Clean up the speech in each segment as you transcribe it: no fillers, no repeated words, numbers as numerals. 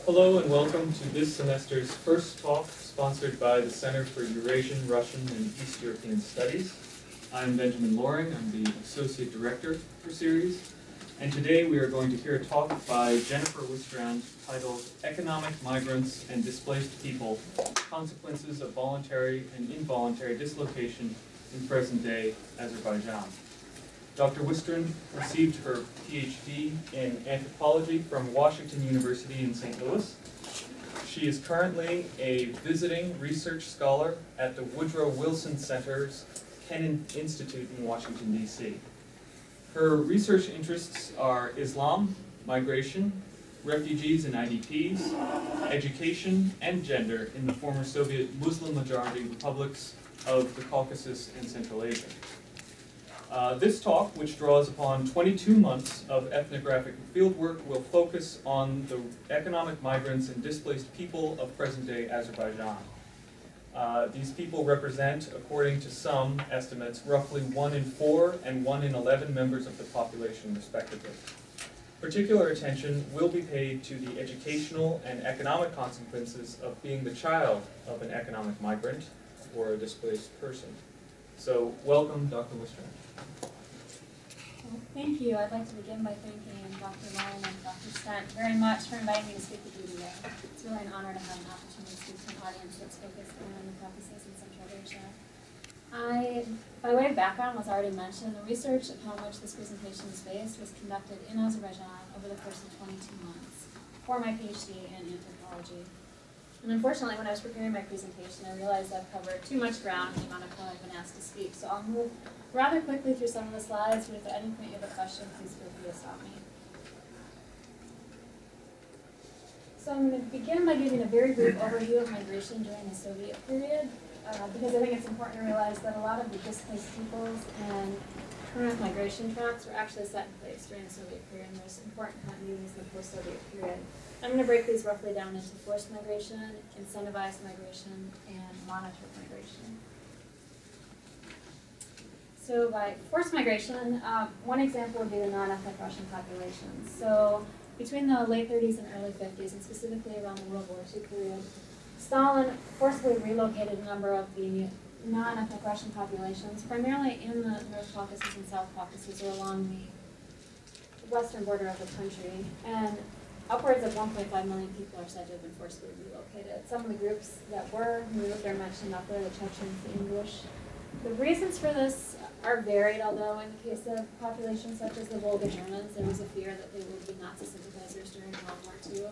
Hello and welcome to this semester's first talk sponsored by the Center for Eurasian, Russian, and East European Studies. I'm Benjamin Loring, I'm the Associate Director for Series, and today we are going to hear a talk by Jennifer Wistrand titled Economic Migrants and Displaced People, Consequences of Voluntary and Involuntary Dislocation in Present-Day Azerbaijan. Dr. Wistrand received her PhD in anthropology from Washington University in St. Louis. She is currently a visiting research scholar at the Woodrow Wilson Center's Kennan Institute in Washington, D.C. Her research interests are Islam, migration, refugees and IDPs, education, and gender in the former Soviet Muslim-majority republics of the Caucasus and Central Asia. This talk, which draws upon 22 months of ethnographic fieldwork, will focus on the economic migrants and displaced people of present-day Azerbaijan. These people represent, according to some estimates, roughly 1 in 4 and 1 in 11 members of the population, respectively. Particular attention will be paid to the educational and economic consequences of being the child of an economic migrant or a displaced person. So, welcome, Dr. Wistrand. Well, thank you. I'd like to begin by thanking Dr. Loring and Dr. Stent very much for inviting me to speak with you today. It's really an honor to have an opportunity to speak to an audience that's focused on the Caucasus and Central Asia. By way of background, was already mentioned, the research upon which this presentation is based was conducted in Azerbaijan over the course of 22 months for my PhD in anthropology. And unfortunately, when I was preparing my presentation, I realized I've covered too much ground in the amount of time I've been asked to speak. So I'll move rather quickly through some of the slides, but if at any point you have a question, please feel free to stop me. So I'm going to begin by giving a very brief overview of migration during the Soviet period, because I think it's important to realize that a lot of the displaced peoples and current migration tracks were actually set in place during the Soviet period, and there's important continuities in the post-Soviet period. I'm going to break these roughly down into forced migration, incentivized migration, and monitored migration. So by forced migration, one example would be the non-ethnic Russian populations. So between the late 30s and early 50s, and specifically around the World War II period, Stalin forcibly relocated a number of the non-ethnic Russian populations, primarily in the North Caucasus and South Caucasus, or along the western border of the country. And upwards of 1.5 million people are said to have been forcibly relocated. Some of the groups that were moved are mentioned up there, the Chechens, the English. The reasons for this are varied, although in the case of populations such as the Volga Germans, there was a fear that they would be Nazi sympathizers during World War II.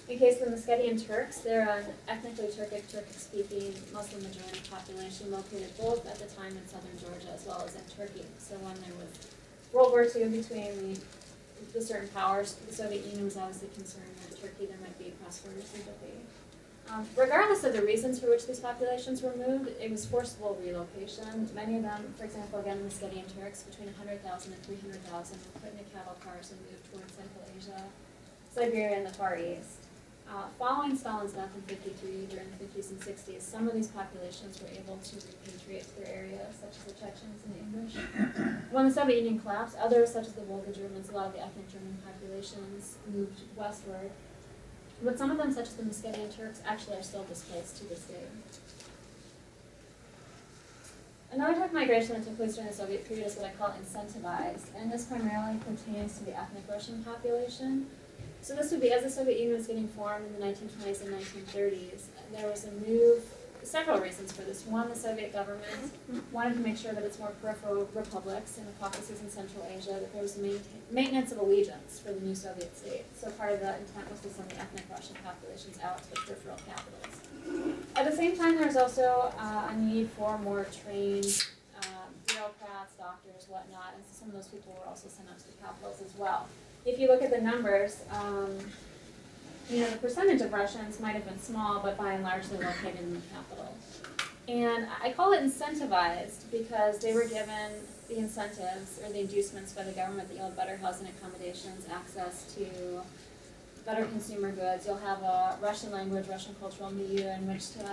In the case of the Muscatian Turks, they're an ethnically Turkic-speaking Muslim-majority population located both at the time in southern Georgia as well as in Turkey. So when there was World War II between the certain powers, the Soviet Union was obviously concerned that Turkey there might be cross-border sympathy. Regardless of the reasons for which these populations were moved, it was forcible relocation. Many of them, for example, again, the Muscatian Turks, between 100,000 and 300,000 were put into cattle cars and moved towards Central Asia, Siberia, and the Far East. Following Stalin's death in '53, during the 50s and 60s, some of these populations were able to repatriate to their areas, such as the Chechens and the English. When the Soviet Union collapsed, others, such as the Volga Germans, a lot of the ethnic German populations moved westward. But some of them, such as the Muscatian Turks, actually are still displaced to this day. Another type of migration that took place during the Soviet period is what I call incentivized, and this primarily pertains to the ethnic Russian population. So this would be, as the Soviet Union was getting formed in the 1920s and 1930s, there was a move, several reasons for this. One, the Soviet government wanted to make sure that its more peripheral republics in the Caucasus and Central Asia, that there was maintenance of allegiance for the new Soviet state. So part of the intent was to send the ethnic Russian populations out to the peripheral capitals. At the same time, there was also a need for more trained bureaucrats, doctors, whatnot, and so some of those people were also sent out to the capitals as well. If you look at the numbers, the percentage of Russians might have been small, but by and large, they're located in the capital. And I call it incentivized because they were given the incentives or the inducements by the government that you'll have better housing accommodations, access to better consumer goods. You'll have a Russian language, Russian cultural milieu in which to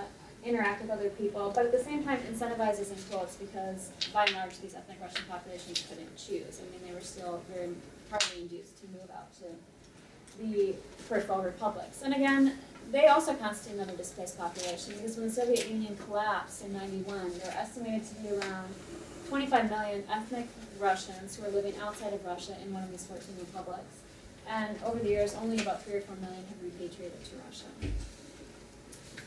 interact with other people. But at the same time, incentivized is in quotes because by and large, these ethnic Russian populations couldn't choose. I mean, they were still very partly induced to move out to the peripheral republics. And again, they also constitute another displaced population because when the Soviet Union collapsed in '91, there were estimated to be around 25 million ethnic Russians who are living outside of Russia in one of these 14 republics. And over the years, only about 3 or 4 million have repatriated to Russia.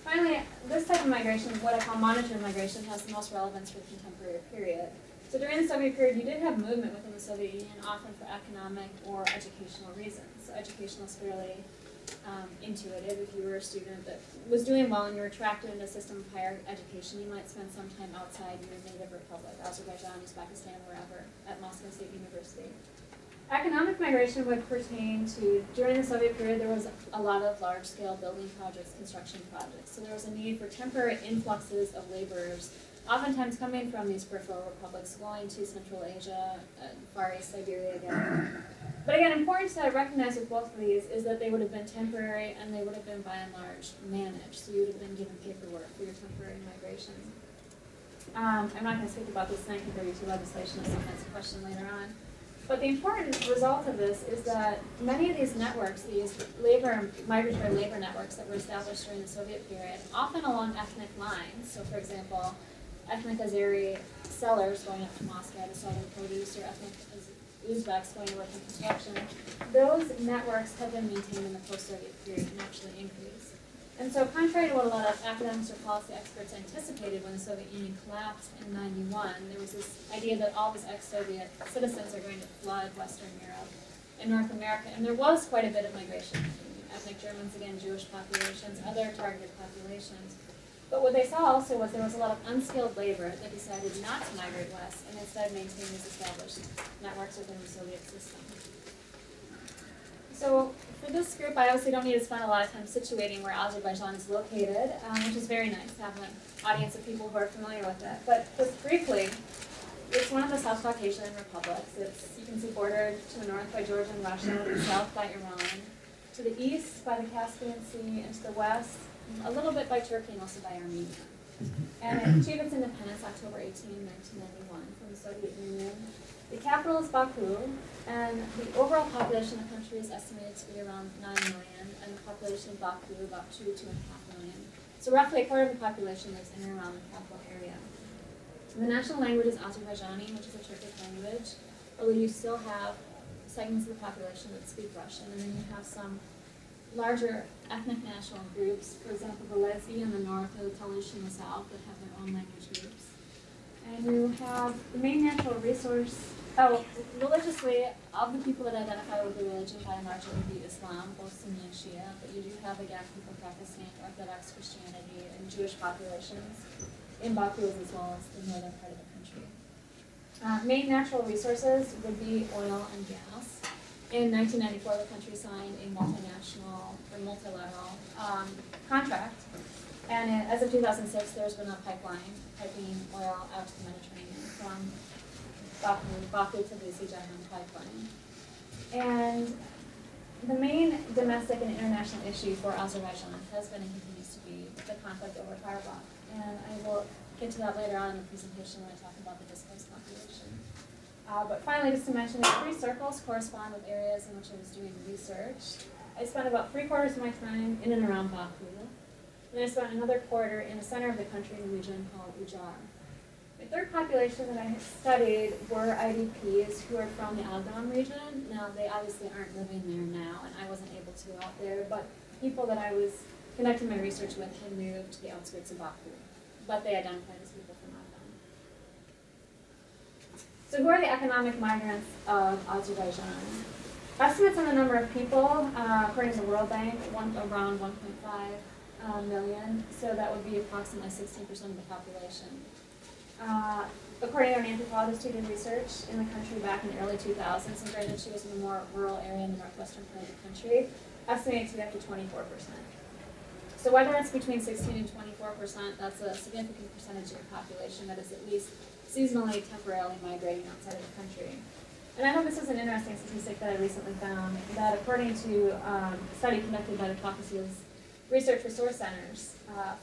Finally, this type of migration, what I call monitored migration, has the most relevance for the contemporary period. So during the Soviet period, you did have movement within the Soviet Union, often for economic or educational reasons. So educational is fairly intuitive. If you were a student that was doing well and you were attracted into a system of higher education, you might spend some time outside your native republic, Azerbaijan, Uzbekistan, wherever, at Moscow State University. Economic migration would pertain to, during the Soviet period, there was a lot of large-scale building projects, construction projects. So there was a need for temporary influxes of laborers, oftentimes coming from these peripheral republics, going to Central Asia, Far East Siberia again. But again, important to recognize with both of these is that they would have been temporary and they would have been by and large managed. So you would have been given paperwork for your temporary migration. I'm not going to speak about this 1932 legislation, if someone has a question later on. But the important result of this is that many of these networks, these migratory labor networks that were established during the Soviet period, often along ethnic lines. So for example, ethnic Azeri sellers going up to Moscow to sell their produce, or ethnic Uzbeks going to work in construction, those networks have been maintained in the post-Soviet period and actually increased. And so contrary to what a lot of academics or policy experts anticipated when the Soviet Union collapsed in '91, there was this idea that all these ex-Soviet citizens are going to flood Western Europe and North America. And there was quite a bit of migration. Ethnic Germans, again, Jewish populations, other targeted populations. But what they saw also was there was a lot of unskilled labor that decided not to migrate west and instead maintain these established networks within the Soviet system. So for this group, I obviously don't need to spend a lot of time situating where Azerbaijan is located, which is very nice to have an audience of people who are familiar with it. But just briefly, it's one of the South Caucasian republics. It's, you can see, bordered to the north by Georgia and Russia, to the south by Iran, to the east by the Caspian Sea, and to the west a little bit by Turkey and also by Armenia. And it achieved its independence October 18, 1991 from the Soviet Union. The capital is Baku, and the overall population of the country is estimated to be around 9 million, and the population of Baku about 2 to 2.5 million. So roughly a quarter of the population lives in and around the capital area. The national language is Azerbaijani, which is a Turkic language, although you still have segments of the population that speak Russian, and then you have some larger ethnic national groups, for example, the Lezgi in the north or the Talush in the south, that have their own language groups. And you have the main natural resource. Religiously, of the people that identify with the religion, by and large, it would be Islam, both Sunni and Shia, but you do have, again, people practicing Orthodox Christianity and Jewish populations in Baku as well as the northern part of the country. Main natural resources would be oil and gas. In 1994, the country signed a multinational or multilateral contract, and as of 2006, there's been a pipeline piping oil out to the Mediterranean from Baku to the Azerbaijan pipeline. And the main domestic and international issue for Azerbaijan has been and continues to be the conflict over Karabakh. And I will get to that later on in the presentation when I talk about the displaced population. But finally, just to mention, the 3 circles correspond with areas in which I was doing research. I spent about 3/4 of my time in and around Baku. And I spent another quarter in the center of the country in a region called Ujar. The third population that I studied were IDPs who are from the Algan region. Now, they obviously aren't living there now, and I wasn't able to out there, but people that I was conducting my research with had moved to the outskirts of Baku, but they identified as people from Algan. So who are the economic migrants of Azerbaijan? Estimates on the number of people, according to the World Bank, around 1.5 million, so that would be approximately 16% of the population. According to an anthropologist who did research in the country back in the early 2000s, and granted she was in a more rural area in the northwestern part of the country, estimated to be up to 24%. So whether it's between 16 and 24%, that's a significant percentage of the population that is at least seasonally, temporarily migrating outside of the country. And I know this is an interesting statistic that I recently found, that according to a study conducted by the Caucasus Research Resource Centers,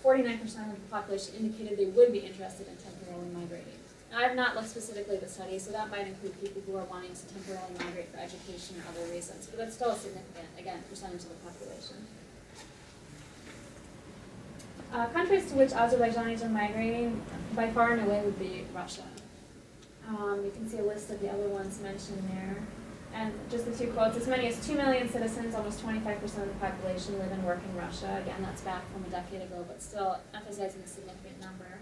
49% of the population indicated they would be interested in temporarily migrating. Now, I have not looked specifically at the study, so that might include people who are wanting to temporarily migrate for education or other reasons, but that's still a significant, again, percentage of the population. Countries to which Azerbaijanis are migrating by far and away would be Russia. You can see a list of the other ones mentioned there. And just the two quotes, as many as 2 million citizens, almost 25% of the population live and work in Russia. Again, that's back from a decade ago, but still emphasizing a significant number.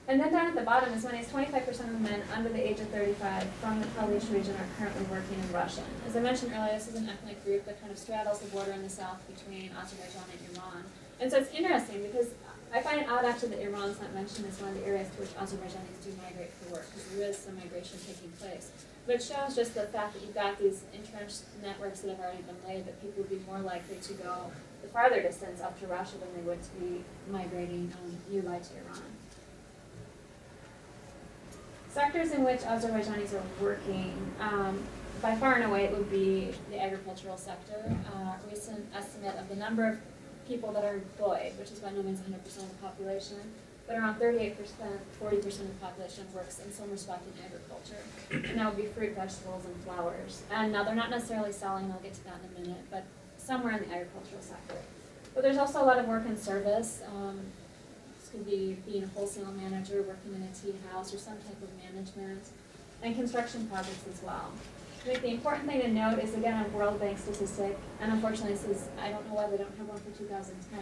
And then down at the bottom, as many as 25% of the men under the age of 35 from the Polish region are currently working in Russia. As I mentioned earlier, this is an ethnic group that kind of straddles the border in the south between Azerbaijan and Iran. And so it's interesting because I find it odd actually that Iran is not mentioned as one of the areas to which Azerbaijanis do migrate for work, because there is some migration taking place. But it shows just the fact that you've got these entrenched networks that have already been laid, that people would be more likely to go the farther distance up to Russia than they would to be migrating nearby to Iran. Sectors in which Azerbaijanis are working, by far and away it would be the agricultural sector. A recent estimate of the number of people that are employed, which is by no means 100% of the population, but around 38%, 40% of the population works in some respect in agriculture. And that would be fruit, vegetables, and flowers. And now they're not necessarily selling, I'll get to that in a minute, but somewhere in the agricultural sector. But there's also a lot of work in service. This could be being a wholesale manager, working in a tea house, or some type of management, and construction projects as well. I think the important thing to note is, again, a World Bank statistic, and unfortunately this is, I don't know why they don't have one for 2010,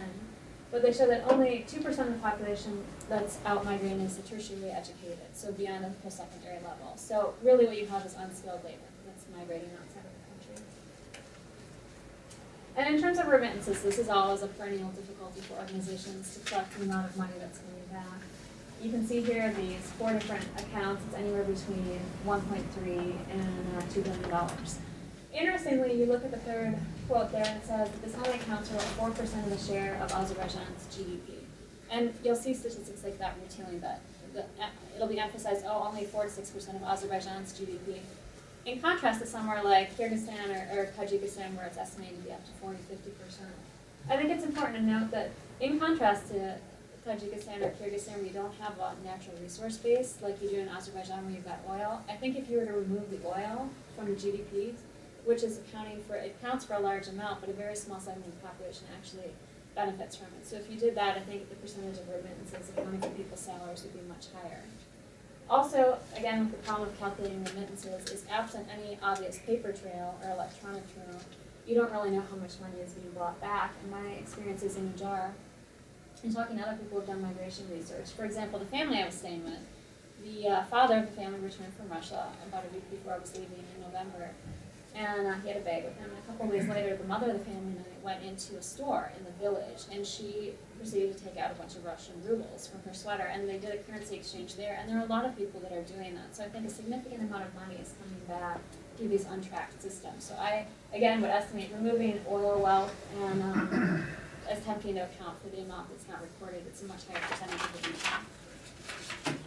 but they show that only 2% of the population that's out migrating is tertiary educated, so beyond the post-secondary level. So really what you have is unskilled labor that's migrating outside of the country. And in terms of remittances, this is always a perennial difficulty for organizations to collect the amount of money that's coming back. You can see here these 4 different accounts. It's anywhere between 1.3 and $2 billion. Interestingly, you look at the third quote there, and it says that this only accounts for 4% of the share of Azerbaijan's GDP. And you'll see statistics like that routinely, that it'll be emphasized, oh, only 4 to 6% of Azerbaijan's GDP. In contrast to somewhere like Kyrgyzstan or Tajikistan, where it's estimated to be up to 40, 50%. I think it's important to note that in contrast to Tajikistan or Kyrgyzstan, where you don't have a natural resource base like you do in Azerbaijan where you've got oil, I think if you were to remove the oil from the GDP, which is it counts for a large amount, but a very small segment of the population actually benefits from it. So if you did that, I think the percentage of remittances accounting for people's salaries would be much higher. Also, again, with the problem of calculating remittances, is absent any obvious paper trail or electronic trail, you don't really know how much money is being brought back. And my experiences in Ujar, and talking to other people who have done migration research, for example, the family I was staying with, the father of the family returned from Russia about a week before I was leaving in November. And he had a bag with him. And a couple of days later, the mother of the family and I went into a store in the village, and she proceeded to take out a bunch of Russian rubles from her sweater, and they did a currency exchange there. And there are a lot of people that are doing that. So I think a significant amount of money is coming back through these untracked systems. So I, again, would estimate removing oil wealth and attempting to account for the amount that's not recorded. It's a much higher percentage of the region.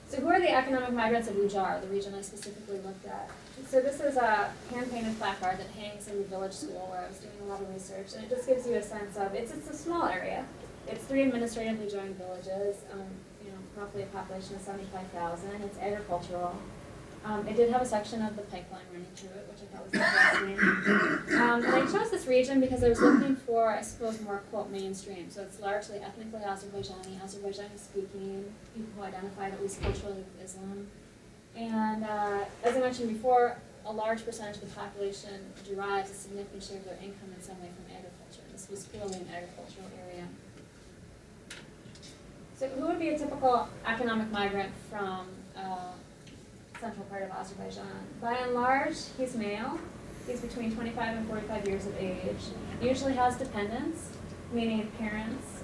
So who are the economic migrants of Ujar, the region I specifically looked at? So this is a hand-painted placard that hangs in the village school where I was doing a lot of research, and it just gives you a sense of, it's a small area. It's 3 administratively joined villages, roughly a population of 75,000. It's agricultural. It did have a section of the pipeline running through it, which I thought was interesting. And I chose this region because I was looking for, I suppose, more, quote, mainstream. So it's largely ethnically Azerbaijani, Azerbaijani-speaking, people who identified at least culturally with Islam. And as I mentioned before, a large percentage of the population derives a significant share of their income in some way from agriculture. This was clearly an agricultural area. So who would be a typical economic migrant from central part of Azerbaijan? By and large, he's male. He's between 25 and 45 years of age. Usually has dependents, meaning parents,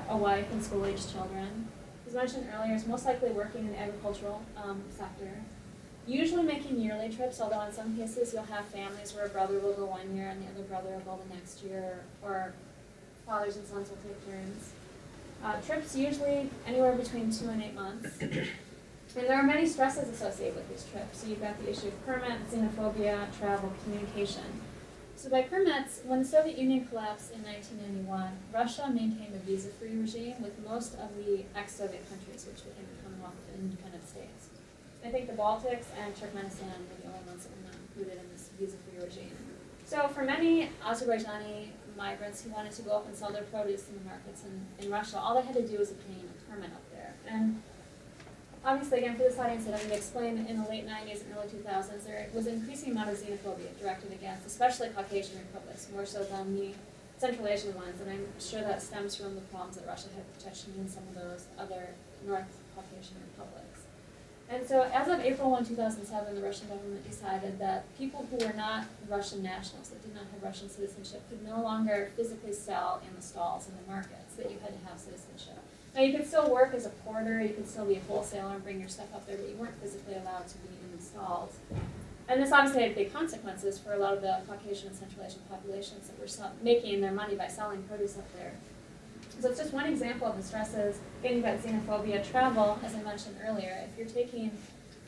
a wife, and school-aged children. As mentioned earlier, is most likely working in the agricultural sector. Usually making yearly trips, although in some cases you'll have families where a brother will go 1 year and the other brother will go the next year, or fathers and sons will take turns. Trips usually anywhere between 2 and 8 months. And there are many stresses associated with these trips. So you've got the issue of permit, xenophobia, travel, communication. So by permits, when the Soviet Union collapsed in 1991, Russia maintained a visa-free regime with most of the ex-Soviet countries, which became the Commonwealth of Independent States. I think the Baltics and Turkmenistan were the only ones that were not included in this visa-free regime. So for many Azerbaijani migrants who wanted to go up and sell their produce in the markets in Russia, all they had to do was obtain a permit up there. And obviously, again, for this audience that I'm going to explain, in the late 90s and early 2000s, there was an increasing amount of xenophobia directed against, especially Caucasian republics, more so than the Central Asian ones, and I'm sure that stems from the problems that Russia had potentially in some of those other North Caucasian republics. And so as of April 1, 2007, the Russian government decided that people who were not Russian nationals, that did not have Russian citizenship, could no longer physically sell in the stalls in the markets, that you had to have citizenship. Now, you could still work as a porter, you could still be a wholesaler and bring your stuff up there, but you weren't physically allowed to be in the stalls. And this obviously had big consequences for a lot of the Caucasian and Central Asian populations that were making their money by selling produce up there. So it's just one example of the stresses. Again, you've got xenophobia, travel, as I mentioned earlier. If you're taking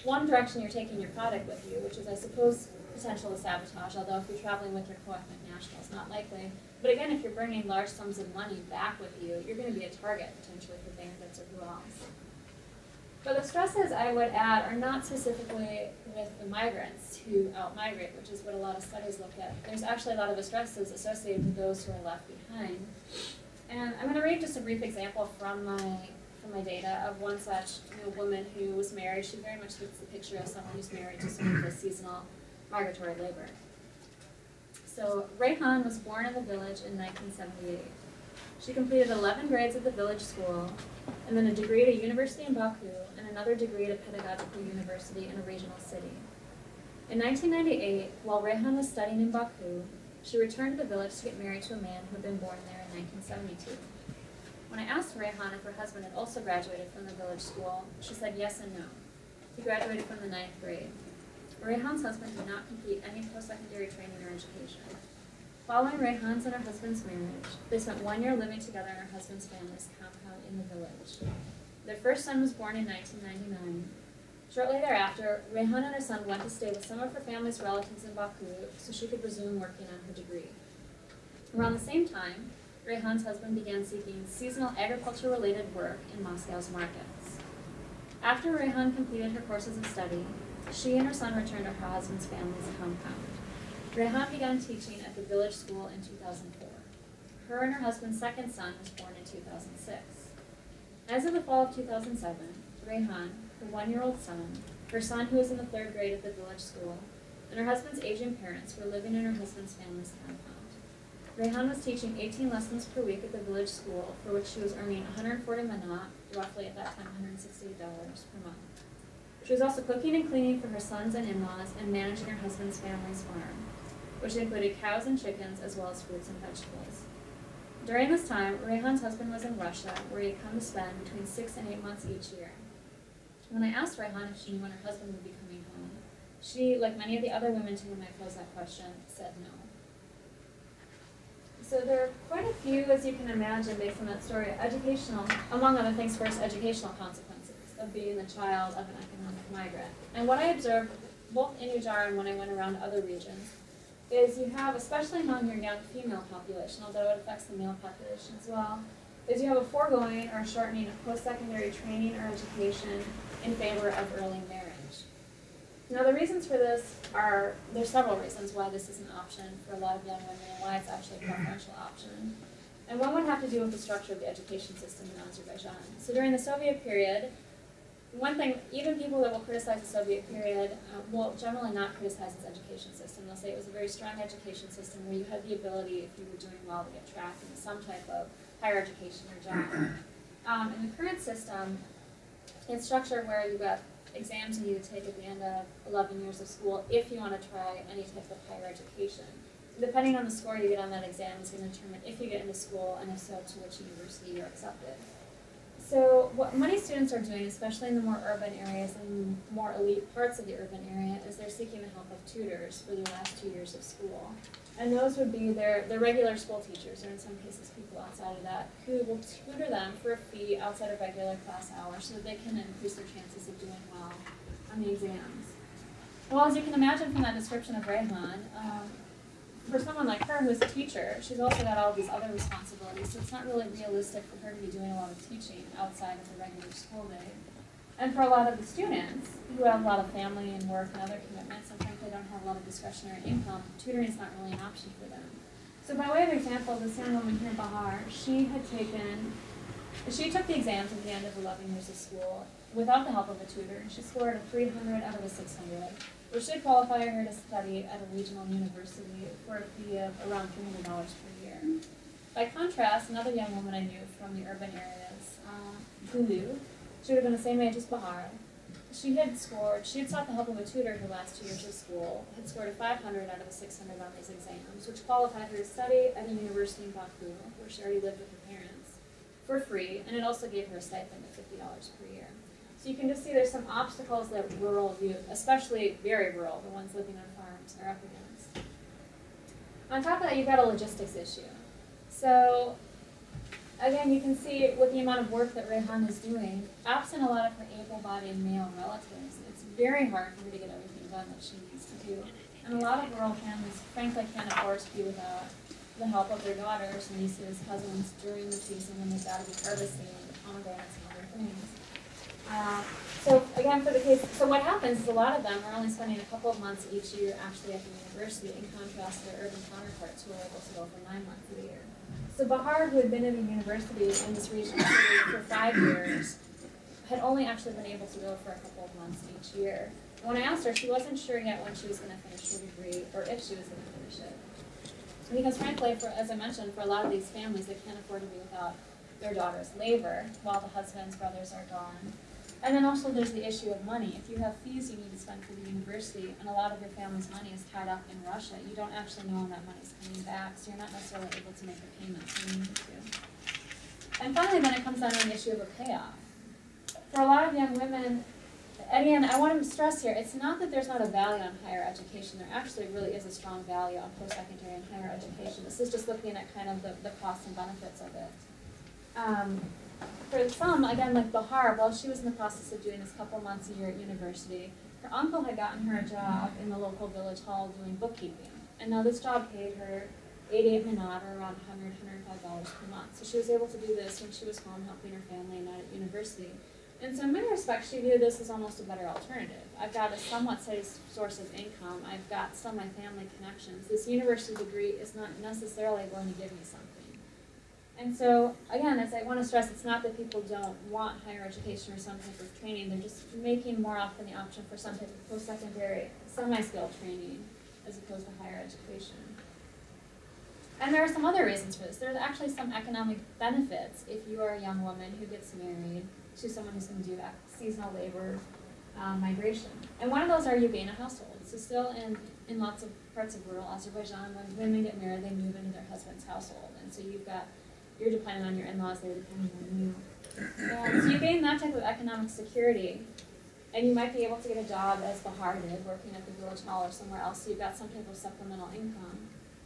one direction, you're taking your product with you, which is, I suppose, potential to sabotage, although if you're traveling with your co-ethnic nationals, not likely. But again, if you're bringing large sums of money back with you, you're going to be a target, potentially, for bandits or who else. But the stresses, I would add, are not specifically with the migrants who out-migrate, which is what a lot of studies look at. There's actually a lot of stresses associated with those who are left behind. And I'm going to read just a brief example from my data of one such woman who was married. She very much fits the picture of someone who's married to someone with seasonal migratory labor. So Rayhan was born in the village in 1978. She completed 11 grades at the village school, and then a degree at a university in Baku, and another degree at a pedagogical university in a regional city. In 1998, while Rayhan was studying in Baku, she returned to the village to get married to a man who had been born there in 1972. When I asked Rayhan if her husband had also graduated from the village school, she said yes and no. He graduated from the 9th grade. Rayhan's husband did not complete any post-secondary training or education. Following Rayhan's and her husband's marriage, they spent 1 year living together in her husband's family's compound in the village. Their first son was born in 1999. Shortly thereafter, Rayhan and her son went to stay with some of her family's relatives in Baku so she could resume working on her degree. Around the same time, Rayhan's husband began seeking seasonal agriculture-related work in Moscow's markets. After Rayhan completed her courses of study, she and her son returned to her husband's family's compound. Rayhan began teaching at the village school in 2004. Her and her husband's second son was born in 2006. As of the fall of 2007, Rayhan, her 1-year-old son, her son who was in the 3rd grade at the village school, and her husband's aging parents were living in her husband's family's compound. Rayhan was teaching 18 lessons per week at the village school, for which she was earning 140 manat, roughly at that time $168 per month. She was also cooking and cleaning for her sons and in-laws and managing her husband's family's farm, which included cows and chickens as well as fruits and vegetables. During this time, Rayhan's husband was in Russia, where he had come to spend between 6 and 8 months each year. When I asked Rayhan if she knew when her husband would be coming home, she, like many of the other women to whom I posed that question, said no. So there are quite a few, as you can imagine, based on that story, educational, among other things, first, educational consequences of being the child of an economic migrant. And what I observed, both in Ujara and when I went around to other regions, is you have, especially among your young female population, although it affects the male population as well, is you have a foregoing or a shortening of post-secondary training or education in favor of early marriage. Now the reasons for this are, there's several reasons why this is an option for a lot of young women and why it's actually a preferential option. And one would have to do with the structure of the education system in Azerbaijan. So during the Soviet period, one thing, even people that will criticize the Soviet period will generally not criticize its education system. They'll say it was a very strong education system where you had the ability, if you were doing well, to get tracked into some type of higher education or job. In the current system, it's structured where you've got exams you need to take at the end of 11 years of school if you want to try any type of higher education. Depending on the score you get on that exam is going to determine if you get into school and if so, to which university you're accepted. So what many students are doing, especially in the more urban areas and more elite parts of the urban area, is they're seeking the help of tutors for the last 2 years of school. And those would be their regular school teachers, or in some cases people outside of that, who will tutor them for a fee outside of regular class hours so that they can increase their chances of doing well on the exams. Well, as you can imagine from that description of Rayhan, for someone like her who's a teacher, she's also got all these other responsibilities, so it's not really realistic for her to be doing a lot of teaching outside of the regular school day. And for a lot of the students who have a lot of family and work and other commitments, and frankly don't have a lot of discretionary income, tutoring is not really an option for them. So by way of example, this young woman here, Bahar, she took the exams at the end of 11 years of school without the help of a tutor, and she scored a 300 out of a 600, which should qualify her to study at a regional university for a fee of around $300 per year. By contrast, another young woman I knew from the urban areas, Gulu, she would have been the same age as Bahar. She had sought the help of a tutor her last 2 years of school, had scored a 500 out of a 600 on these exams, which qualified her to study at a university in Baku, where she already lived with her parents, for free, and it also gave her a stipend of $50 per year. So you can just see there's some obstacles that rural youth, especially very rural, the ones living on farms, are up against. On top of that, you've got a logistics issue. So again, you can see with the amount of work that Rehan is doing, absent a lot of her able-bodied male relatives, it's very hard for her to get everything done that she needs to do. And a lot of rural families, frankly, can't afford to be without the help of their daughters, nieces, cousins during the season when they've got to be harvesting pomegranates and other things. So again, so what happens is a lot of them are only spending a couple of months each year actually at the university, in contrast to their urban counterparts who are able to go for 9 months of the year. So Bahar, who had been at a university in this regional city for 5 years, had only actually been able to go for a couple of months each year. And when I asked her, she wasn't sure yet when she was going to finish her degree or if she was going to finish it. Because frankly, as I mentioned, for a lot of these families, they can't afford to be without their daughter's labor while the husbands, brothers are gone. And then also there's the issue of money. If you have fees you need to spend for the university and a lot of your family's money is tied up in Russia, you don't actually know when that money's coming back, so you're not necessarily able to make the payments you need to. And finally, then it comes down to an issue of a payoff. For a lot of young women, again, I want to stress here, it's not that there's not a value on higher education. There actually really is a strong value on post-secondary and higher education. This is just looking at kind of the costs and benefits of it. For some, again, like Bahar, while she was in the process of doing this couple months a year at university, her uncle had gotten her a job in the local village hall doing bookkeeping. And now this job paid her 88 minat, or around $100, $105 per month. So she was able to do this when she was home helping her family and not at university. And so in many respects, she viewed this as almost a better alternative. I've got a somewhat steady source of income. I've got some of my family connections. This university degree is not necessarily going to give me something. And so, again, as I want to stress, it's not that people don't want higher education or some type of training. They're just making more often the option for some type of post-secondary, semi-skilled training as opposed to higher education. And there are some other reasons for this. There's actually some economic benefits if you are a young woman who gets married to someone who's going to do seasonal labor migration. And one of those are you gain a household. So still in lots of parts of rural Azerbaijan, when women get married, they move into their husband's household. And so you're dependent on your in-laws, they're dependent on you. And so you gain that type of economic security, and you might be able to get a job as Bahar did, working at the village hall or somewhere else, so you've got some type of supplemental income.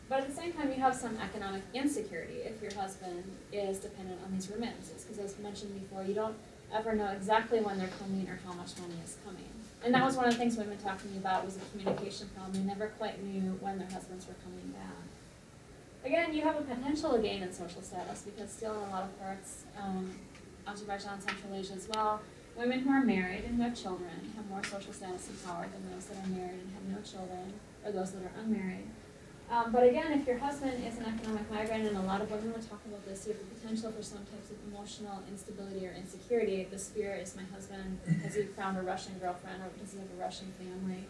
But at the same time, you have some economic insecurity if your husband is dependent on these remittances, because as mentioned before, you don't ever know exactly when they're coming or how much money is coming. And that was one of the things women talked to me about, was a communication problem. They never quite knew when their husbands were coming back. Again, you have a potential gain in social status, because still in a lot of parts, Azerbaijan, Central Asia as well, women who are married and who have children have more social status and power than those that are married and have no children, or those that are unmarried. But again, if your husband is an economic migrant, and a lot of women would talk about this, you have the potential for some types of emotional instability or insecurity. The fear is, my husband, has he found a Russian girlfriend, or does he have a Russian family?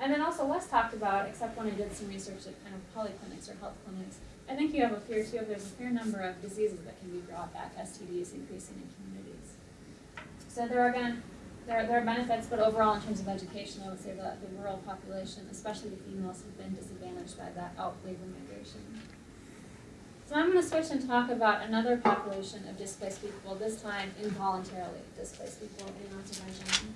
And then also less talked about, except when I did some research at kind of polyclinics or health clinics, I think you have a fear too, there's a fair number of diseases that can be brought back, STDs increasing in communities. So there are benefits, but overall in terms of education, I would say that the rural population, especially the females, have been disadvantaged by that labor migration. So I'm going to switch and talk about another population of displaced people, this time involuntarily displaced people in Azerbaijan.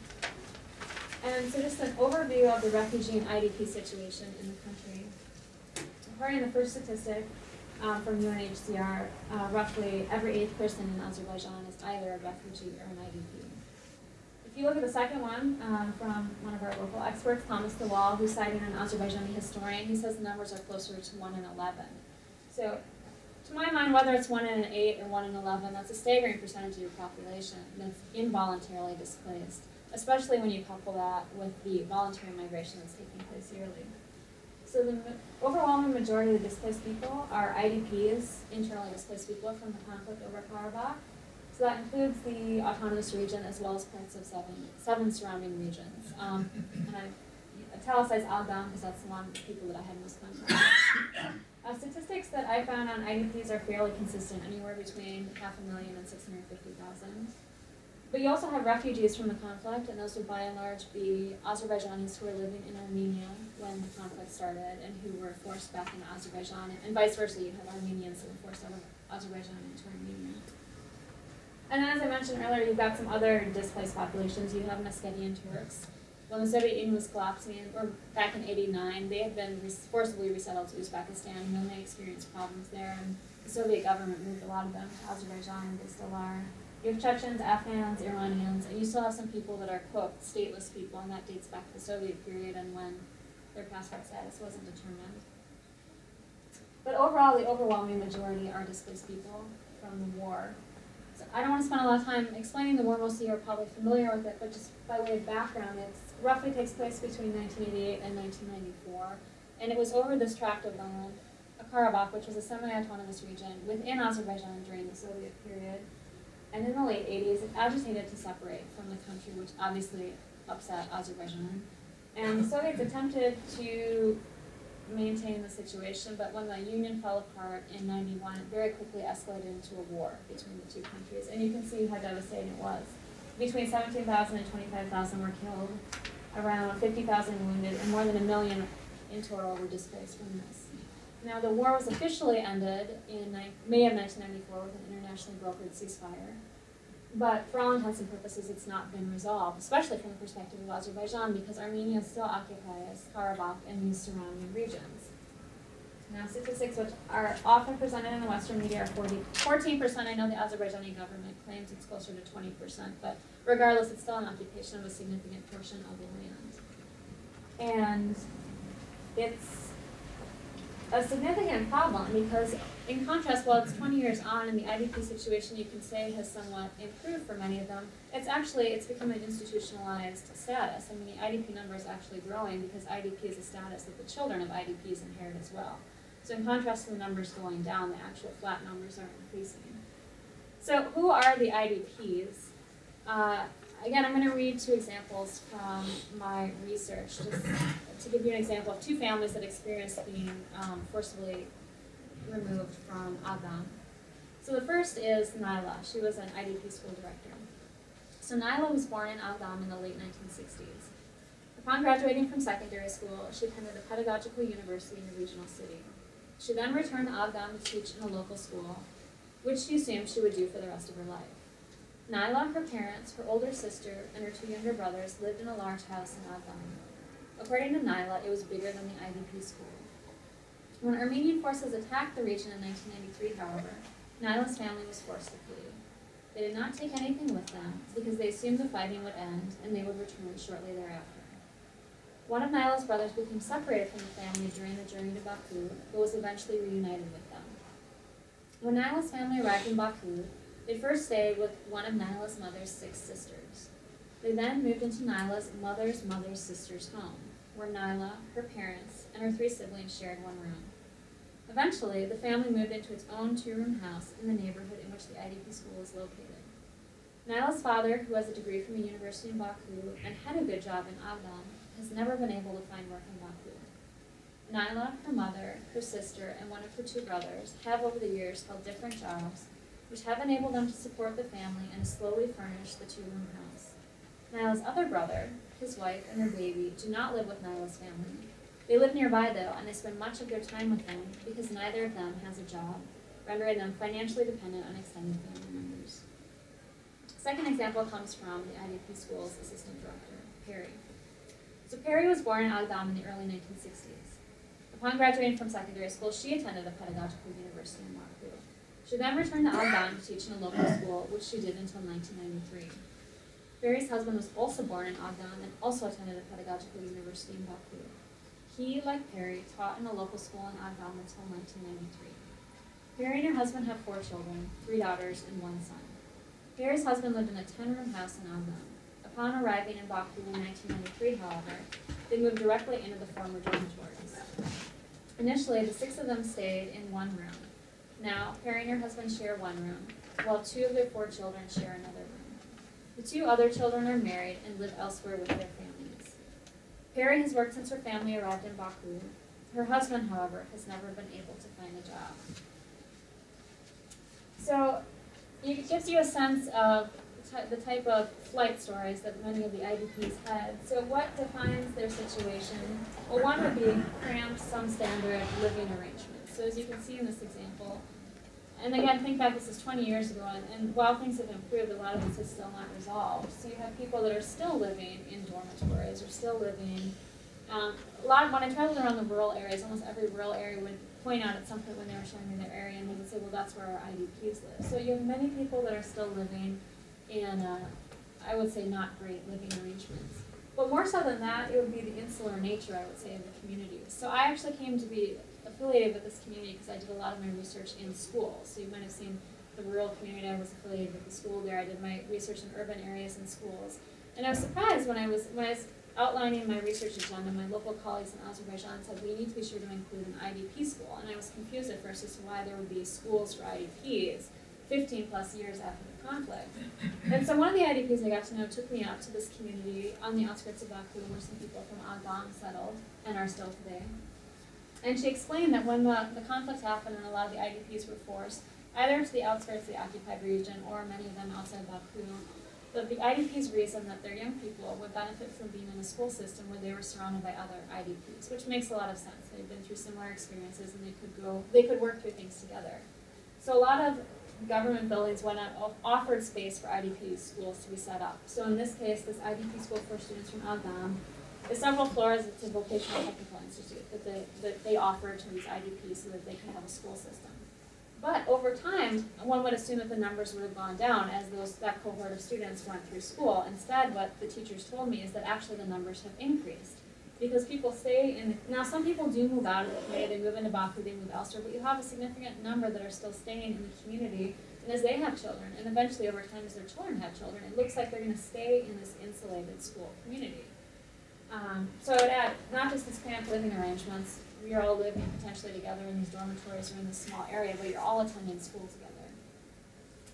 And so just an overview of the refugee and IDP situation in the country. According to the first statistic from UNHCR, roughly every 8th person in Azerbaijan is either a refugee or an IDP. If you look at the second one from one of our local experts, Thomas DeWall, who's citing an Azerbaijani historian, he says the numbers are closer to 1 in 11. So, to my mind, whether it's 1 in 8 or 1 in 11, that's a staggering percentage of your population that's involuntarily displaced, especially when you couple that with the voluntary migration that's taking place yearly. So the overwhelming majority of the displaced people are IDPs, internally displaced people from the conflict over Karabakh. So that includes the autonomous region as well as parts of seven surrounding regions. And I italicized Aldam because that's the one people that I had most contact with. Statistics that I found on IDPs are fairly consistent, anywhere between 500,000 and 650,000. But you also have refugees from the conflict, and those would by and large be Azerbaijanis who were living in Armenia when the conflict started and who were forced back into Azerbaijan, and vice versa, you have Armenians who were forced out of Azerbaijan into Armenia. And then as I mentioned earlier, you've got some other displaced populations. You have Meskhetian Turks. When the Soviet Union was collapsing, or back in '89, they had been forcibly resettled to Uzbekistan, and then they experienced problems there, and the Soviet government moved a lot of them to Azerbaijan, and they still are. You have Chechens, Afghans, Iranians, and you still have some people that are, quote, stateless people, and that dates back to the Soviet period and when their passport status wasn't determined. But overall, the overwhelming majority are displaced people from the war. So I don't want to spend a lot of time explaining the war. Most of you are probably familiar with it, but just by way of background, it roughly takes place between 1988 and 1994, and it was over this tract of land, Karabakh, which was a semi-autonomous region within Azerbaijan during the Soviet period. And in the late 80s, it agitated to separate from the country, which obviously upset Azerbaijan. And the Soviets attempted to maintain the situation, but when the Union fell apart in '91, it very quickly escalated into a war between the two countries. And you can see how devastating it was. Between 17,000 and 25,000 were killed, around 50,000 wounded, and more than 1 million in total were displaced from this. Now, the war was officially ended in May of 1994 with an internationally brokered ceasefire. But for all intents and purposes, it's not been resolved, especially from the perspective of Azerbaijan, because Armenia still occupies Karabakh and these surrounding regions. Now, statistics which are often presented in the Western media are 14%. I know the Azerbaijani government claims it's closer to 20%, but regardless, it's still an occupation of a significant portion of the land. And it's a significant problem because, in contrast, while it's 20 years on and the IDP situation you can say has somewhat improved for many of them, it's become an institutionalized status. I mean, the IDP number is actually growing because IDP is a status that the children of IDPs inherit as well. So in contrast to the numbers going down, the actual flat numbers are increasing. So who are the IDPs? Again, I'm going to read 2 examples from my research, just to give you an example of 2 families that experienced being forcibly removed from Agam. So the first is Naila. She was an IDP school director. So Naila was born in Agam in the late 1960s. Upon graduating from secondary school, she attended a pedagogical university in a regional city. She then returned to Agam to teach in a local school, which she assumed she would do for the rest of her life. Naila, her parents, her older sister, and her 2 younger brothers lived in a large house in Agam. According to Naila, it was bigger than the IDP school. When Armenian forces attacked the region in 1993, however, Naila's family was forced to flee. They did not take anything with them because they assumed the fighting would end and they would return shortly thereafter. One of Naila's brothers became separated from the family during the journey to Baku, but was eventually reunited with them. When Naila's family arrived in Baku, they first stayed with one of Naila's mother's 6 sisters. They then moved into Naila's mother's sister's home, where Naila, her parents, and her 3 siblings shared one room. Eventually, the family moved into its own 2-room house in the neighborhood in which the IDP school is located. Naila's father, who has a degree from a university in Baku and had a good job in Agam, has never been able to find work in Baku. Naila, her mother, her sister, and one of her 2 brothers have over the years held different jobs, which have enabled them to support the family and slowly furnish the 2-room house. Naila's other brother, his wife, and their baby do not live with Naila's family. They live nearby, though, and they spend much of their time with them because neither of them has a job, rendering them financially dependent on extended family members. The second example comes from the IDP school's assistant director, Perry. So Perry was born in Agam in the early 1960s. Upon graduating from secondary school, she attended a pedagogical university in Baku. She then returned to Agam to teach in a local school, which she did until 1993. Barry's husband was also born in Agdan and also attended a pedagogical university in Baku. He, like Perry, taught in a local school in Agdan until 1993. Barry and her husband have 4 children, 3 daughters and 1 son. Barry's husband lived in a 10-room house in Agdan. Upon arriving in Baku in 1993, however, they moved directly into the former dormitories. Initially, the 6 of them stayed in 1 room. Now, Perry and her husband share 1 room, while 2 of their 4 children share another room. The 2 other children are married and live elsewhere with their families. Perry has worked since her family arrived in Baku. Her husband, however, has never been able to find a job. So, it gives you a sense of the type of flight stories that many of the IDPs had. So what defines their situation? Well, one would be cramped, some standard living arrangements. So as you can see in this example, and again, think back, this is 20 years ago, and while things have improved, a lot of this is still not resolved. So you have people that are still living in dormitories, or still living, when I traveled around the rural areas, almost every rural area would point out at some point when they were showing me their area, and they would say, well, that's where our IDPs live. So you have many people that are still living in, I would say, not great living arrangements. But more so than that, it would be the insular nature, I would say, of the community. So I actually came to be affiliated with this community because I did a lot of my research in schools. So you might have seen the rural community. I was affiliated with the school there. I did my research in urban areas and schools. And I was surprised when I was outlining my research agenda, my local colleagues in Azerbaijan said, we need to be sure to include an IDP school. And I was confused at first as to why there would be schools for IDPs 15 plus years after the conflict. And so one of the IDPs I got to know took me out to this community on the outskirts of Baku where some people from Agdan settled and are still today. And she explained that when the conflict happened and a lot of the IDPs were forced either to the outskirts of the occupied region or many of them outside Baku, that the IDPs reasoned that their young people would benefit from being in a school system where they were surrounded by other IDPs, which makes a lot of sense. They've been through similar experiences and they could work through things together. So a lot of government buildings offered space for IDP schools to be set up. So in this case, this IDP school for students from Agdan is several floors. It's a vocational technical institute that they offer to these IDPs so that they can have a school system. But over time, one would assume that the numbers would have gone down as that cohort of students went through school. Instead, what the teachers told me is that actually the numbers have increased. Because people stay in, now some people do move out of the community, they move into Baku, they move elsewhere, but you have a significant number that are still staying in the community, and as they have children, and eventually over time as their children have children, it looks like they're going to stay in this insulated school community. So I would add, not just these cramped living arrangements, you're all living potentially together in these dormitories or in this small area, but you're all attending school together.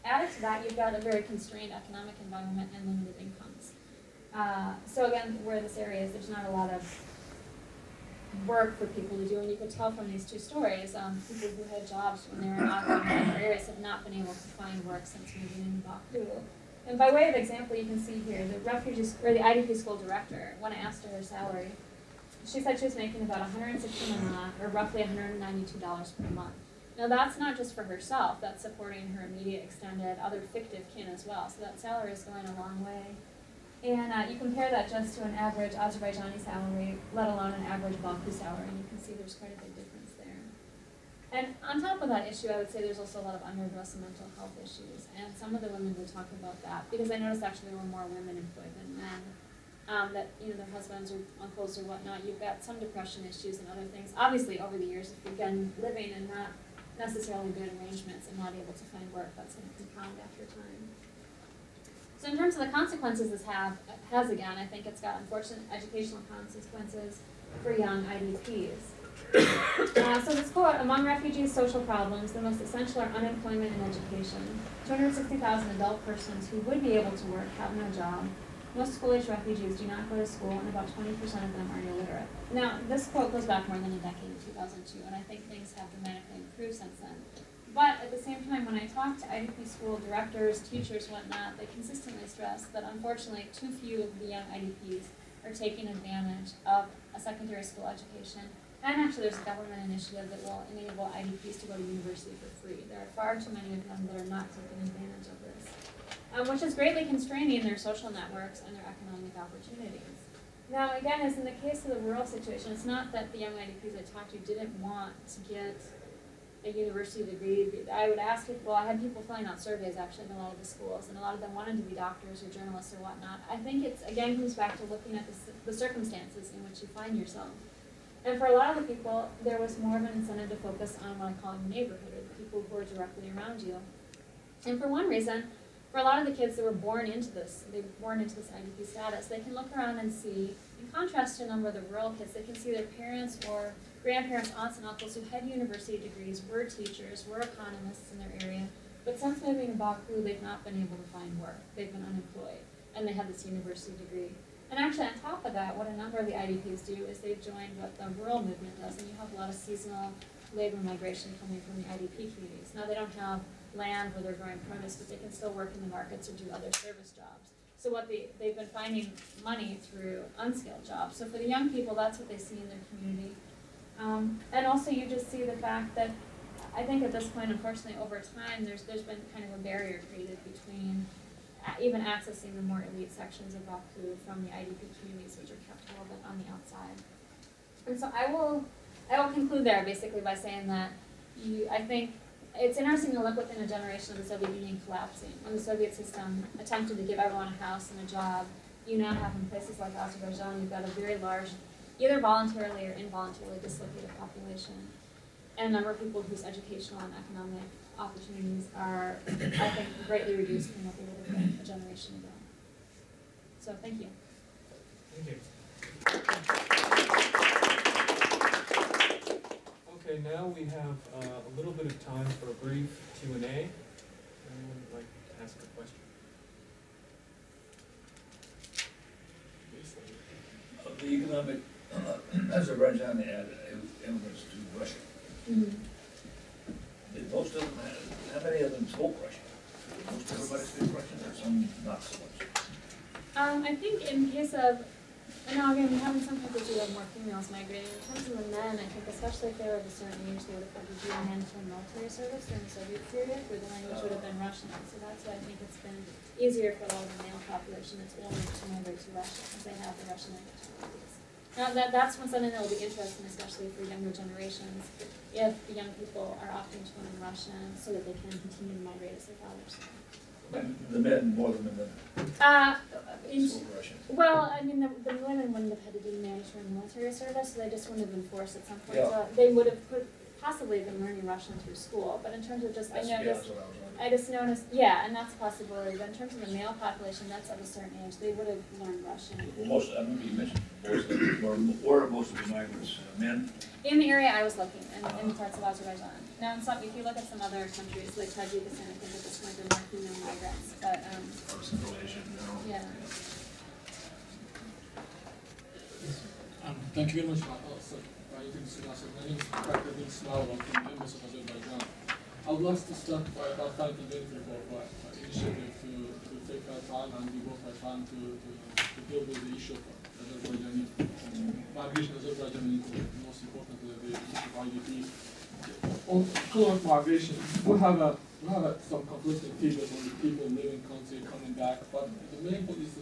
Added to that, you've got a very constrained economic environment and limited incomes. So again, where this area is, there's not a lot of work for people to do, and you could tell from these 2 stories, people who had jobs when they were in Agdan and other areas have not been able to find work since moving in Baku. And by way of example, you can see here the the IDP school director, when I asked her salary, she said she was making about $160 or roughly $192 per month. Now that's not just for herself, that's supporting her immediate, extended, other fictive kin as well. So that salary is going a long way. And you compare that just to an average Azerbaijani salary, let alone an average Baku salary, and you can see there's quite a big difference there. And on top of that issue, I would say there's also a lot of underdress and mental health issues. And some of the women would talk about that, because I noticed actually there were more women employed than men. That their husbands or uncles or whatnot, you've got some depression issues and other things. Obviously, over the years, if you've been living in not necessarily good arrangements and not able to find work, that's going to compound after time. So in terms of the consequences this has, again, I think it's got unfortunate educational consequences for young IDPs. So this quote, among refugees' social problems, the most essential are unemployment and education. 260,000 adult persons who would be able to work have no job. Most school-age refugees do not go to school, and about 20% of them are illiterate. Now, this quote goes back more than a decade, 2002, and I think things have dramatically improved since then. But at the same time, when I talk to IDP school directors, teachers, whatnot, they consistently stress that unfortunately too few of the young IDPs are taking advantage of a secondary school education. And actually there's a government initiative that will enable IDPs to go to university for free. There are far too many of them that are not taking advantage of this, which is greatly constraining their social networks and their economic opportunities. Now again, as in the case of the rural situation, it's not that the young IDPs I talked to didn't want to get a university degree, I would ask if, well, I had people filling out surveys actually in a lot of the schools, and a lot of them wanted to be doctors or journalists or whatnot. I think it's, again, comes back to looking at the circumstances in which you find yourself. And for a lot of the people, there was more of an incentive to focus on what I call the neighborhood, or the people who were directly around you. And for one reason, for a lot of the kids that were born into this, they were born into this IDP status, they can look around and see, in contrast to a number of the rural kids, they can see their parents or grandparents, aunts and uncles who had university degrees, were teachers, were economists in their area, but since moving to Baku, they've not been able to find work. They've been unemployed, and they have this university degree. And actually, on top of that, what a number of the IDPs do is they've joined what the rural movement does, and you have a lot of seasonal labor migration coming from the IDP communities. Now, they don't have land where they're growing produce, but they can still work in the markets or do other service jobs. So what they've been finding money through unskilled jobs. So for the young people, that's what they see in their community. And also you just see the fact that I think at this point, unfortunately, over time, there's been kind of a barrier created between even accessing the more elite sections of Baku from the IDP communities, which are kept a little bit on the outside. And so I will conclude there basically by saying that I think it's interesting to look within a generation of the Soviet Union collapsing. When the Soviet system attempted to give everyone a house and a job, you now have in places like Azerbaijan, you've got a very large, either voluntarily or involuntarily dislocated population, and a number of people whose educational and economic opportunities are, I think, greatly reduced from what they would have been a generation ago. So thank you. Thank you. Okay, now we have a little bit of time for a brief Q&A. Anyone would like to ask a question? The economic Azerbaijan had immigrants to Russia. Mm-hmm. Did most of them, how many of them spoke Russian? Did most everybody speak Russian, or some not so much? I think in case of, no, again, we have in some countries we have more females migrating. In terms of the men, I think especially if they were of a certain age, they would have had to do mandatory military service during the Soviet period, where the language would have been Russian. So that's why I think it's been easier for a lot of the male population that's older to migrate to Russia, because they have the Russian language abilities. Now that's something that will be interesting, especially for younger generations, if the young people are opting to learn Russian so that they can continue to migrate as their fathers. The men more than the women spoke Russian. Well, I mean, the women wouldn't have had to do mandatory military service, so they just wouldn't have been forced at some point. Yeah. So they would have possibly been learning Russian through school, but in terms of just, I just noticed, yeah, and that's a possibility, but in terms of the male population, that's at a certain age, they would have learned Russian. Well, most, I remember you mentioned most of them, were most of the migrants men? In the area I was looking, in parts of Azerbaijan. Now, if you look at some other countries, like Tajikistan, I think at this point they're more female migrants, but, Or Central Asia, no? yeah. Thank you very much for introducing us. My name is Dr. Ismail, I'm from the Embassy of Azerbaijan. I would like to start by thanking Jennifer for initiative to take our time and devote our time to deal with the issue of Azerbaijani migration, Azerbaijan, and most importantly the issue of IDPs. On current migration, we have some conflicting figures on the people leaving country coming back, but the main point is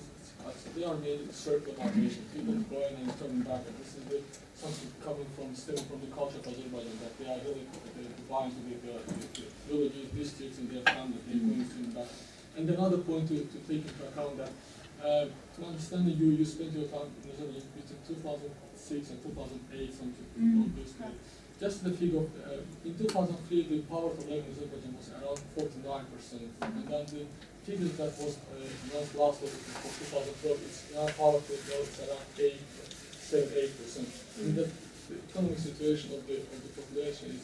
they are made circular migration, people going and coming back, and this is something stemming from the culture of Azerbaijan, that they are really combined to the villages, districts, and their families, they're going to back. And another point to take into account that, to understand that you spent your time in Azerbaijan between 2006 and 2008, something on this period. Just the figure, in 2003, the poverty level in Azerbaijan was around 49%, and then the figures that was announced last week for 2012, it's now poverty level is around 7-8%. I mean, the economic situation of the population is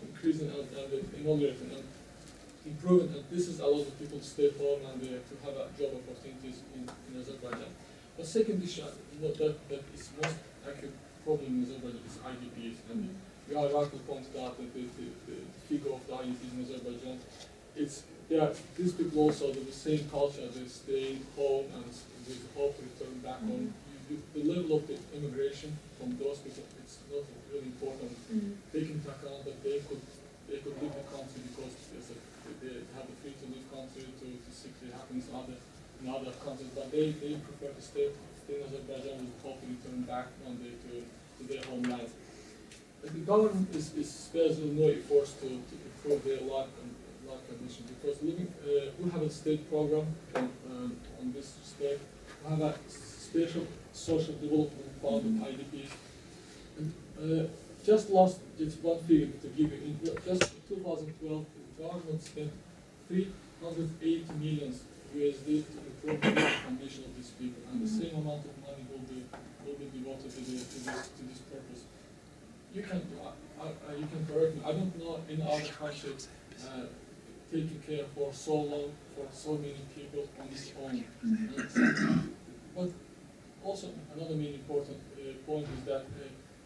increasing and inaugurating and improving, and this is allows the people to stay home and to have job opportunities in Azerbaijan. The second issue that is most acute problem in Azerbaijan is IDPs, and we are rightly pointed out that the figure of the IDPs in Azerbaijan, these people also have the same culture, they stay home and with hope to return back home. The level of the immigration from those people, it's not really important. Taking into account that they could leave the country because they have the freedom to leave country to seek the happiness in other countries, but they prefer to stay in Azerbaijan with hope to return back one day to their homeland. the government spares no efforts to improve their life conditions, because we have a state program on this respect. We have a special social development fund with IDPs. And, just one figure to give you. In just 2012, the government spent 380 million USD to improve the living condition of these people, and the same amount of money will be devoted to this purpose. You can correct me. I don't know in other countries taking care for so long for so many people on its own. But also another main important point is that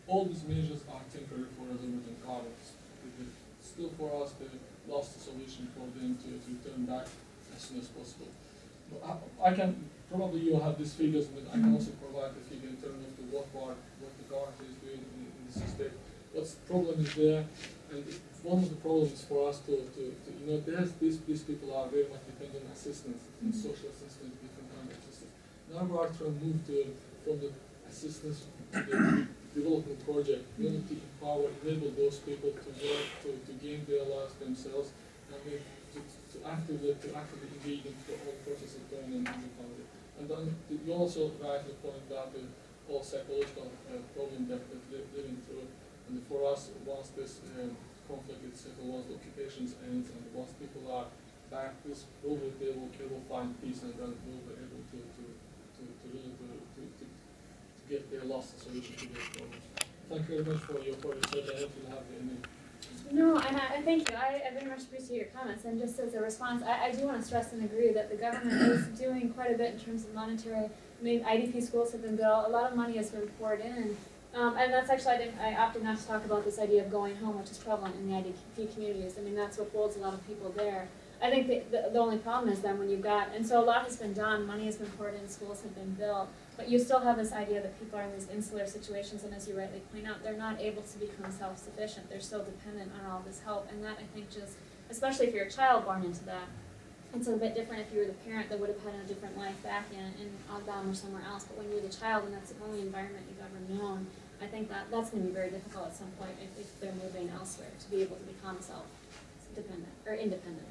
all these measures are temporary for Azerbaijan government. Still for us the last solution for them to return back as soon as possible. I can probably you have these figures, but I can also provide the figure in terms of what the government is doing in this state. What's the problem is there, and one of the problems for us to these people are very much dependent on assistance, and social assistance, different kind of assistance. Now we are trying to move from the assistance to the development project, in order to enable those people to work, to gain their lives themselves, and to actively engage in the whole process of going in the country. And then you also rightly point out the whole psychological problem that they're living through. And for us, once this conflict is settled, once the occupations ends, and once people are back, they will find peace, and then we'll be able to get their lost solution to their problems. Thank you very much for your research. I hope you have any. No, and I thank you. I very much appreciate your comments. And just as a response, I do want to stress and agree that the government is doing quite a bit in terms of monetary. I mean, IDP schools have been built. A lot of money has been poured in. And that's actually, I opted not to talk about this idea of going home, which is prevalent in the IDP communities. I mean, that's what holds a lot of people there. I think the only problem is then when you've got, and so a lot has been done, money has been poured in, schools have been built, but you still have this idea that people are in these insular situations, and as you rightly point out, they're not able to become self-sufficient. They're still dependent on all this help, and that I think just, especially if you're a child born into that, it's a bit different if you were the parent that would have had a different life back in Azerbaijan or somewhere else, but when you're the child and that's the only environment you've ever known, I think that's going to be very difficult at some point if they're moving elsewhere to be able to become self-dependent or independent.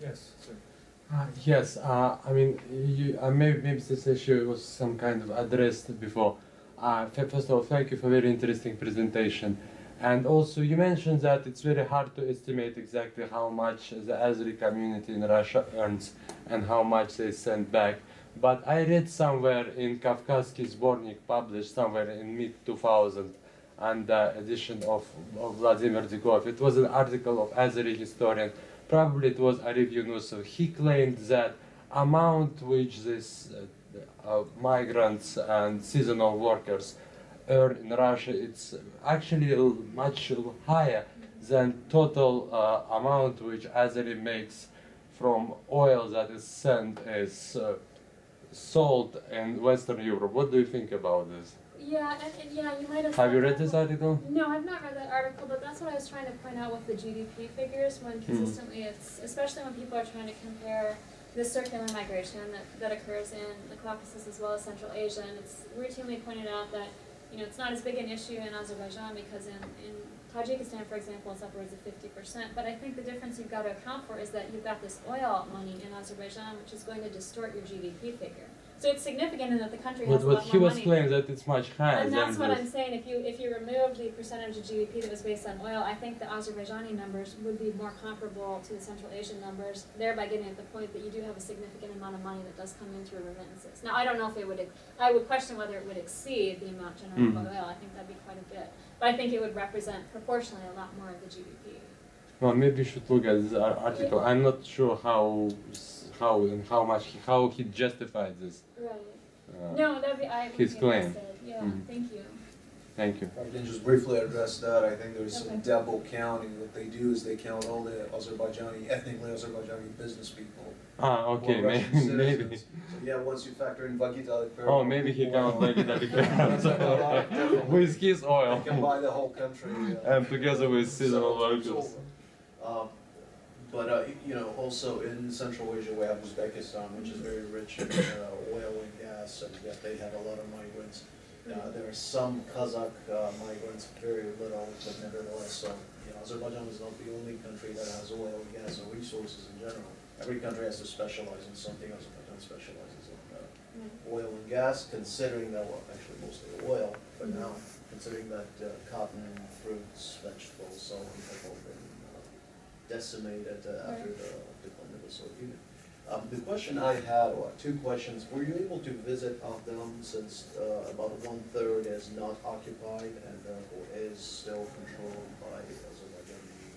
Yes, sir. Yes, I mean, maybe this issue was some kind of addressed before. First of all, thank you for a very interesting presentation. And also, you mentioned that it's very hard to estimate exactly how much the Azeri community in Russia earns and how much they send back. But I read somewhere in Kavkazский Sbornik, published somewhere in mid-2000, and the edition of Vladimir Dikov. It was an article of Azeri historian. Probably it was Arif Yunusov. He claimed that amount which these migrants and seasonal workers earn in Russia, it's actually much higher than total amount which Azeri makes from oil that is sent as sold in Western Europe. What do you think about this? Yeah, and yeah, you might have. Have you read this article? No, I've not read that article, but that's what I was trying to point out with the GDP figures. When consistently, it's especially when people are trying to compare the circular migration that occurs in the Caucasus as well as Central Asia, and it's routinely pointed out that it's not as big an issue in Azerbaijan because in Tajikistan, for example, it's upwards of 50%. But I think the difference you've got to account for is that you've got this oil money in Azerbaijan, which is going to distort your GDP figure. So it's significant in that the country has a lot more money. But he was claiming that it's much higher. And that's what I'm saying. If you remove the percentage of GDP that was based on oil, I think the Azerbaijani numbers would be more comparable to the Central Asian numbers, thereby getting at the point that you do have a significant amount of money that does come in through remittances. Now, I don't know if it would, I would question whether it would exceed the amount generated by oil. I think that'd be quite a bit. But I think it would represent proportionally a lot more of the GDP. Well, maybe you should look at this article. Yeah. I'm not sure how he justified this. Right. No, that'd be his claim. Yeah, thank you. Thank you. I can just briefly address that. I think there's some double counting. What they do is they count all the ethnically Azerbaijani business people. Ah, okay, maybe. So yeah, once you factor in Vagitalik. Oh, maybe he counts Vagitalik with his oil. They can buy the whole country. And together with seasonal workers. But also in Central Asia we have Uzbekistan, which is very rich in oil and gas, and yet they have a lot of migrants. There are some Kazakh migrants, very little, but nevertheless, Azerbaijan is not the only country that has oil and gas and resources in general. Every country has to specialize in something. Azerbaijan specializes in oil and gas, considering that, well, actually mostly oil, but now, considering that cotton, fruits, vegetables, so on have all been decimated after the decline of the Soviet Union. The question I had, or two questions, were you able to visit them since about 1/3 is not occupied and therefore is still controlled by the Azerbaijani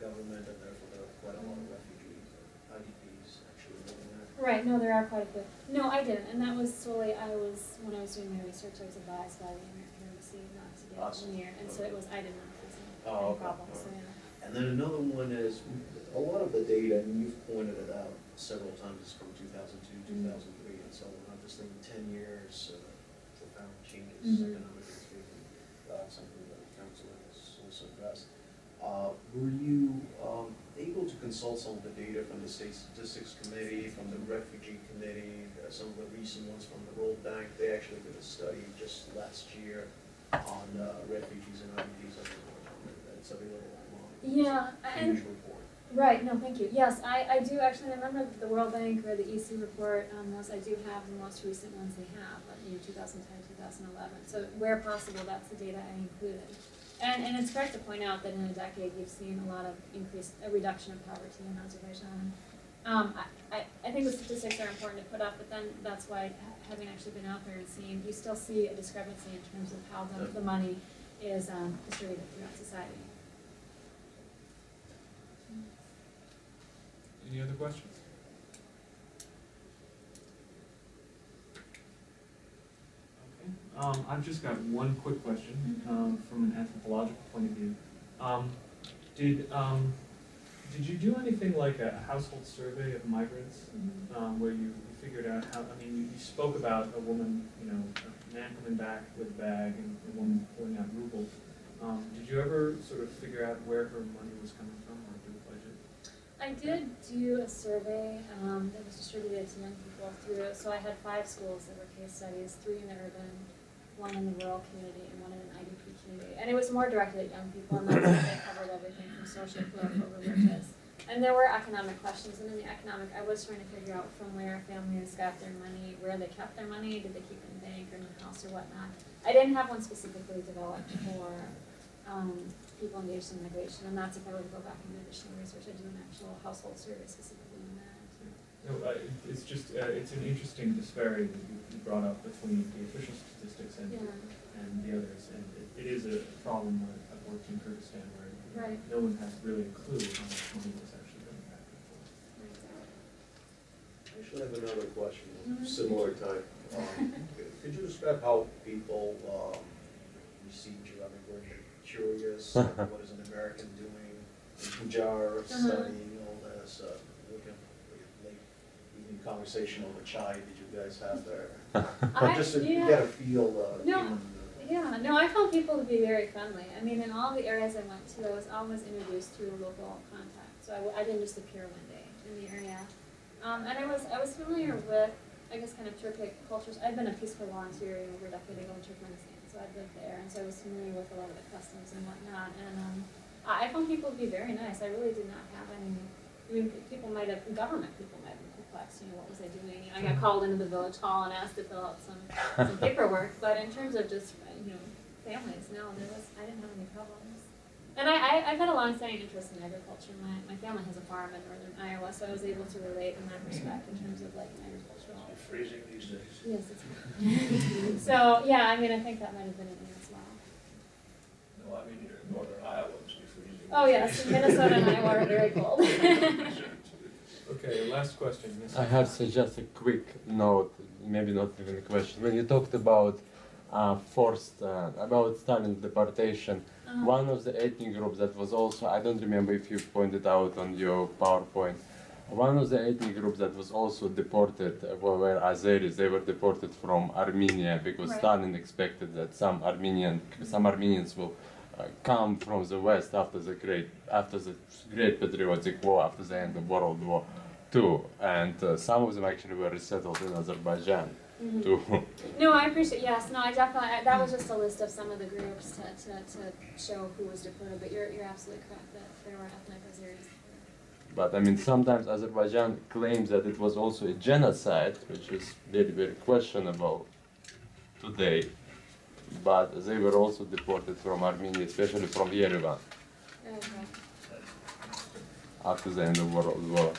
government, and therefore there are quite a lot of refugees, IDPs actually living there? Right, no, there are quite a few. No, I didn't, and that was solely, when I was doing my research, I was advised by the American Embassy not to get near, and so it was, I did not have any problems, so yeah. And then another one is, a lot of the data, and you've pointed it out several times, is from 2002, 2003, and so on. I'm just thinking 10 years, profound changes, economically speaking, something that the council has also addressed. Were you able to consult some of the data from the State Statistics Committee, from the Refugee Committee, some of the recent ones from the World Bank? They actually did a study just last year on refugees and IDPs. It's available online. Yeah, and right, no, thank you. Yes, I do actually remember the World Bank or the EC report on those. I do have the most recent ones they have, 2010, 2011. So where possible, that's the data I included. And it's correct to point out that in a decade you've seen a lot of a reduction of poverty in Azerbaijan. I think the statistics are important to put up, but then that's why, having actually been out there and seen, you still see a discrepancy in terms of how the money is distributed throughout society. Any other questions? Okay. I've just got one quick question from an anthropological point of view. Did you do anything like a household survey of migrants, where you figured out how? I mean, you spoke about a woman, a man coming back with a bag and a woman pulling out rubles. Did you ever sort of figure out where her money was coming from, or do a budget? I did do a survey that was distributed to young people through, so I had 5 schools that were case studies, 3 in the urban, 1 in the rural community, and 1 in an IDP community. And it was more directed at young people, and that's why they covered everything from social, political, religious. And there were economic questions, and in the economic, I was trying to figure out from where families got their money, where they kept their money, did they keep it in the bank or in the house or whatnot. I didn't have one specifically developed for people engaged in migration, and that's if I were to go back and do additional research, I'd do an actual household survey specifically on that. No, it's just, it's an interesting disparity that you brought up between the official statistics and the others, and it is a problem where I've worked in Kyrgyzstan where no one has really a clue how much money was actually going back and forth. I actually have another question, similar type. Could you describe how people received you? I mean, were you curious? What is an American doing in Pujar, studying all this? Late evening conversation over chai did you guys have there? Just to get a feel. No, I found people to be very friendly. I mean, in all the areas I went to, I was always introduced through a local contact. So I didn't just appear one day in the area. And I was familiar with, I guess, kind of Turkic cultures. I'd been a Peace Corps volunteer over a decade ago in Turkmenistan, so I'd lived there, and so I was familiar with a lot of the customs and whatnot. And I found people to be very nice. I really did not have any. I mean, government people might have been perplexed. What was I doing? I got called into the village hall and asked to fill out some paperwork. But in terms of just families, no, I didn't have any problems. And I've had a long-standing interest in agriculture. My family has a farm in northern Iowa, so I was able to relate in that respect in terms of agricultural. It's freezing these days. Yes, it's so yeah, I mean, I think that might have been it as well. No, I mean, here in northern Iowa, it's freezing. Oh yes, Minnesota and Iowa are very cold. Okay, last question. I have just a quick note, maybe not even a question. When you talked about about Stalin deportation, one of the ethnic groups that was also, I don't remember if you pointed out on your PowerPoint, one of the ethnic groups that was also deported were Azeris. They were deported from Armenia because Stalin expected that some Armenians will come from the west after the great patriotic war, after the end of World War II, and some of them actually were resettled in Azerbaijan. to. No, I appreciate, yes, no, I definitely, that was just a list of some of the groups to show who was deported, but you're absolutely correct that there were ethnic Azeris. But I mean, sometimes Azerbaijan claims that it was also a genocide, which is very, very questionable today. But they were also deported from Armenia, especially from Yerevan, Okay. after the end of World War,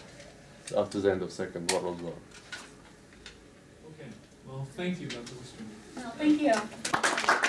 after the end of Second World War. Okay, well, thank you, Dr. Wistrand. No, thank you.